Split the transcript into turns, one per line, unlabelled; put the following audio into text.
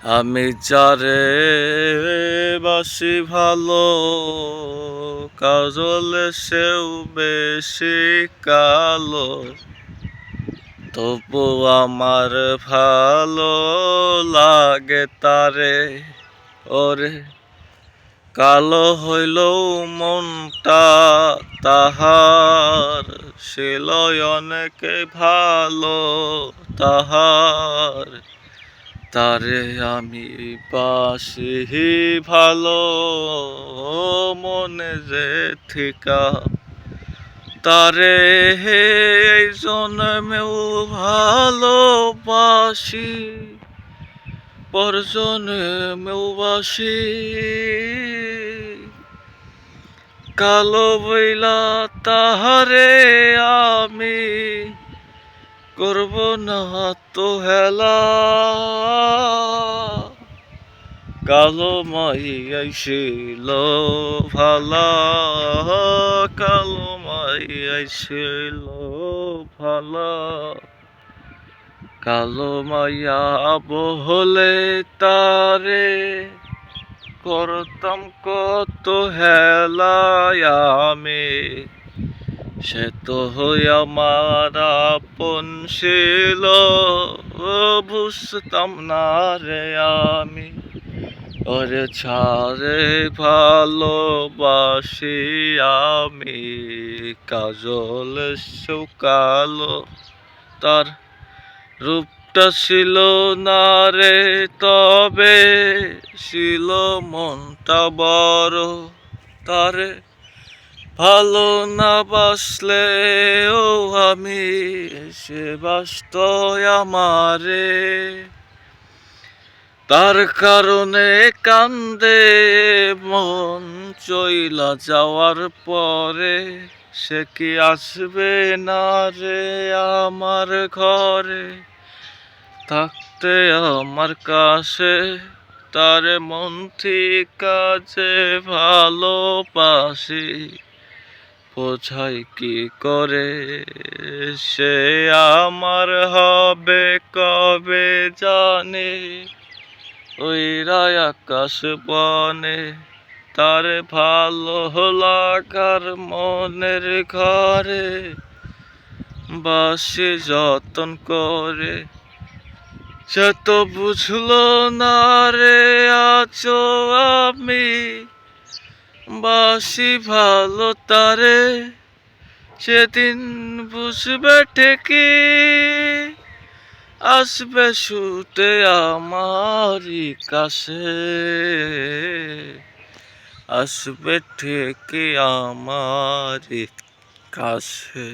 আমি যারে বাসি ভালো, কাজল সেও বেশি কালো, তবু আমার ভালো লাগে তারে। ওরে কালো হইল মনটা তাহার, ছিল অনেক ভালো তাহার। তারে আমি বাসি ভালো, মনে যে থিকা তারে এই জন্মেও ভালোবাসি, পর জন্মেও বাসি। কালো বইলা তাহারে আমি করব না তো হেলা, কালো মাই আইছিল ভালা, কালো মাই আইছিল ভালা। কালো মাইয়া বহলে তারে করতাম কত হেলায় আমি, সে তো আমার আপন ছিল, বুঝতাম না রে আমি। ওরে ছাড়ে ভালোবাসি আমি, কাজল শুকালো তার রূপটা ছিল না রে, তবে ছিল মনটা বড়। তারে ভালো না বাসলে ও আমি, সে বাসত আমারে। তার কারণে কান্দে মন চইলা যাওয়ার পরে, সে কি আসবে না রে আমার ঘরে। থাকতে আমার কাছে তার মন থিকা যে ভালোবাসি, বোঝাই কি করে সে আমার হবে কবে জানে। ওই রায় আকাশ বনে তার ভালো লাগার মনের ঘরে, বাসি যতন করে। সে তো বুঝলো না রে আছো আমি বাসি ভালো তারে, সেদিন বুঝবে ঠিকই আসবে ছুটে আমারই কাছে, আসবে ঠিকই আমারই কাছে।